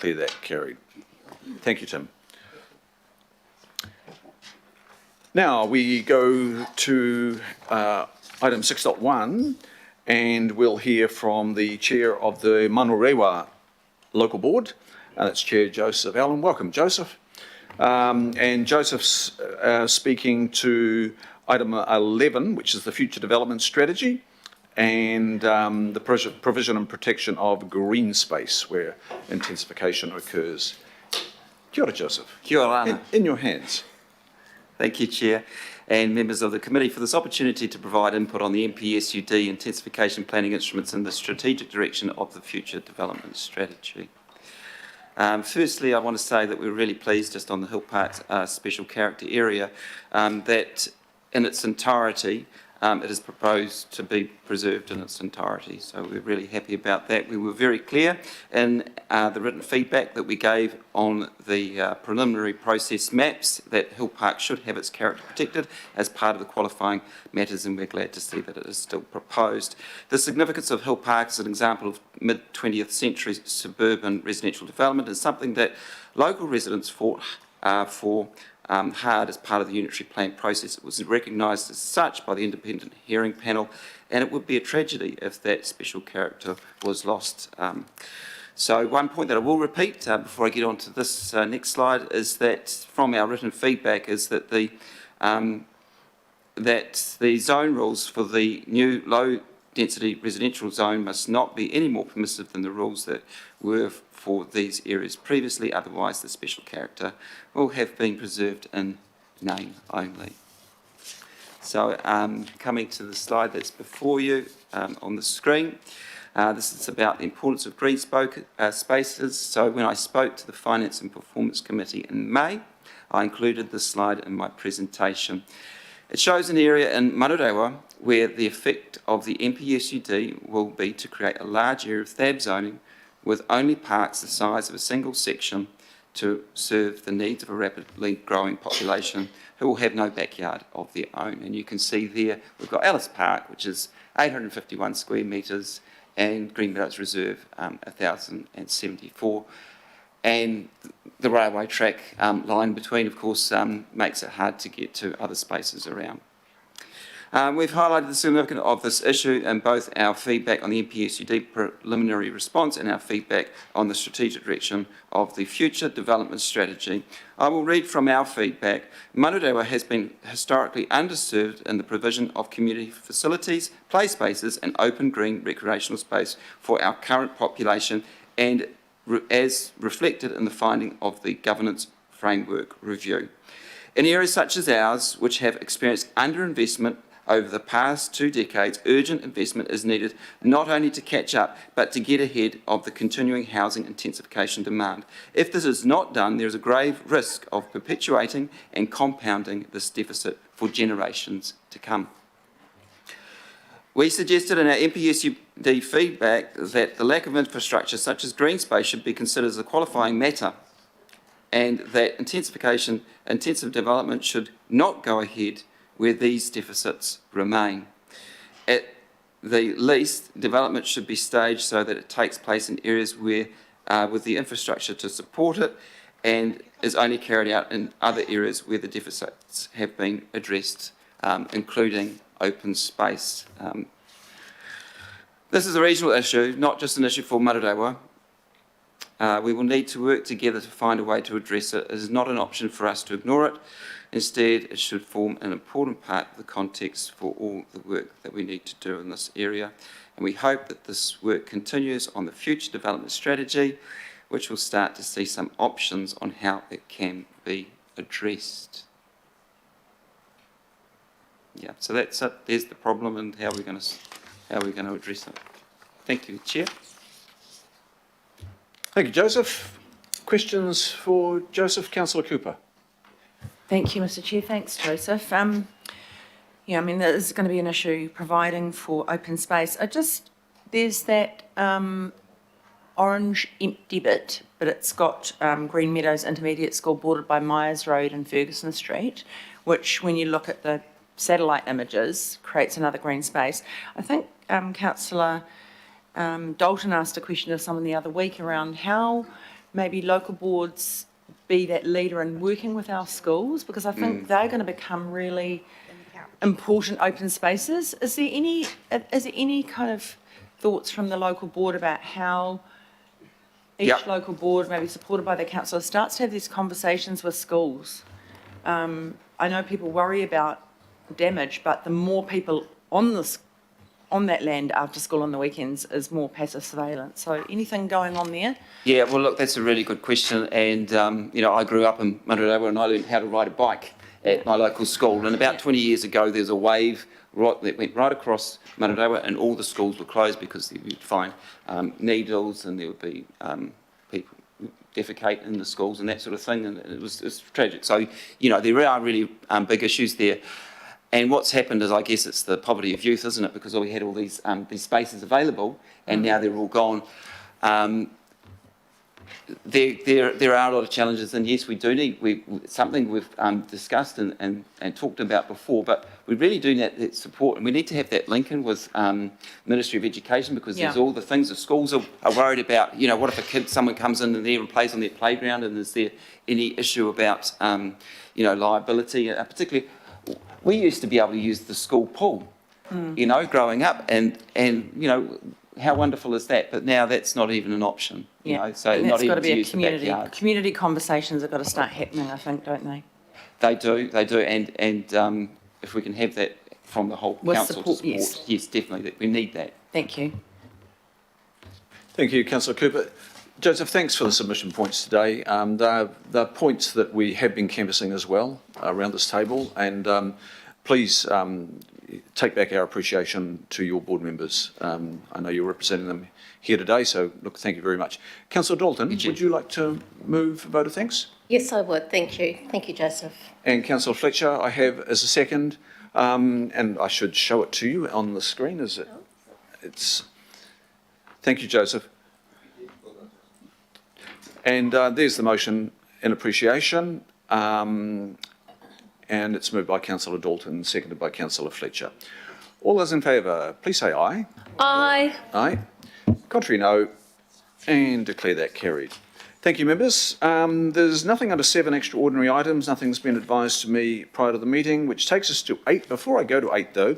Declare that carried. Thank you, Tim. Now we go to item 6.1, and we'll hear from the chair of the Manurewa Local Board. That's Chair Joseph Allen. Welcome, Joseph. And Joseph's speaking to item 11, which is the Future Development Strategy, and the provision and protection of green space where intensification occurs. Kia ora, Joseph. Kia ora. In your hands. Thank you, Chair, and members of the committee for this opportunity to provide input on the MPSUD intensification planning instruments and the strategic direction of the future development strategy. Firstly, I want to say that we're really pleased just on the Hill Park's special character area that in its entirety it is proposed to be preserved in its entirety. So we're really happy about that. We were very clear in the written feedback that we gave on the preliminary process maps that Hill Park should have its character protected as part of the qualifying matters, and we're glad to see that it is still proposed. The significance of Hill Park as an example of mid-20th century suburban residential development is something that local residents fought for hard as part of the unitary plan process. It was recognised as such by the independent hearing panel, and it would be a tragedy if that special character was lost. So one point that I will repeat before I get on to this next slide is that from our written feedback is that the zone rules for the new low density residential zone must not be any more permissive than the rules that were for these areas previously, otherwise the special character will have been preserved in name only. So coming to the slide that's before you on the screen, this is about the importance of green spaces. So when I spoke to the Finance and Performance Committee in May, I included this slide in my presentation. It shows an area in Manurewa where the effect of the MPSUD will be to create a large area of THAB zoning with only parks the size of a single section to serve the needs of a rapidly growing population who will have no backyard of their own. And you can see there we've got Ellis Park, which is 851 square metres, and Greenbelts Reserve 1,074. And the railway track line between, of course, makes it hard to get to other spaces around. We've highlighted the significance of this issue in both our feedback on the MPSUD preliminary response and our feedback on the strategic direction of the future development strategy. I will read from our feedback. Manurewa has been historically underserved in the provision of community facilities, play spaces and open green recreational space for our current population, and as reflected in the finding of the Governance Framework Review. In areas such as ours, which have experienced underinvestment over the past 2 decades, urgent investment is needed not only to catch up, but to get ahead of the continuing housing intensification demand. If this is not done, there is a grave risk of perpetuating and compounding this deficit for generations to come. We suggested in our MPSUD feedback that the lack of infrastructure such as green space should be considered as a qualifying matter, and that intensive development should not go ahead where these deficits remain. At the least, development should be staged so that it takes place in areas where, with the infrastructure to support it, and is only carried out in other areas where the deficits have been addressed, including open space. This is a regional issue, not just an issue for Manurewa. We will need to work together to find a way to address it. It is not an option for us to ignore it. Instead, it should form an important part of the context for all the work that we need to do in this area. And we hope that this work continues on the future development strategy, which will start to see some options on how it can be addressed. Yeah, so that's it. There's the problem and how we're going to address it. Thank you, Chair. Thank you, Joseph. Questions for Joseph? Councillor Cooper. Thank you, Mr. Chair. Thanks, Joseph. Yeah, I mean, this is going to be an issue providing for open space. There's that orange empty bit, but it's got Green Meadows Intermediate School bordered by Myers Road and Ferguson Street, which, when you look at the satellite images, creates another green space. I think Councillor Dalton asked a question of someone the other week around how maybe local boards be that leader in working with our schools, because I think they're going to become really important open spaces. Is there any kind of thoughts from the local board about how each Yep. local board, maybe supported by the council, starts to have these conversations with schools? I know people worry about damage, but the more people on that land after school on the weekends is more passive surveillance. So anything going on there? Yeah, well, look, that's a really good question. And, I grew up in Manarewa and I learned how to ride a bike at my local school. And about 20 years ago, there's a wave that went right across Manarewa and all the schools were closed because you'd find needles and there would be people defecate in the schools and that sort of thing. And it was tragic. So, there are really big issues there. And what's happened is, I guess, it's the poverty of youth, isn't it? Because we had all these spaces available, and now they're all gone. There are a lot of challenges, and yes, we do need something we've discussed and talked about before. But we really do need that support, and we need to have that link in with Ministry of Education, because there's all the things the schools are worried about. What if someone comes in there and plays on their playground, and is there any issue about liability, particularly? We used to be able to use the school pool, growing up, and how wonderful is that? But now that's not even an option. So and not that's got even to be a use the backyard. community conversations have got to start happening, I think, don't they? They do, and if we can have that from the whole With council support, to support, yes, definitely, we need that. Thank you. Thank you, Councillor Cooper. Joseph, thanks for the submission points today. They're points that we have been canvassing as well around this table, and please take back our appreciation to your board members. I know you're representing them here today, so look, thank you very much. Councillor Dalton, would you like to move a vote of thanks? Yes, I would. Thank you. Thank you, Joseph. And Councillor Fletcher, I have as a second, and I should show it to you on the screen. Thank you, Joseph. And there's the motion in appreciation, and it's moved by Councillor Dalton, seconded by Councillor Fletcher. All those in favour, please say aye. Aye. Aye. Contrary, no. And declare that carried. Thank you, members. There's nothing under 7 extraordinary items. Nothing's been advised to me prior to the meeting, which takes us to 8. Before I go to 8, though,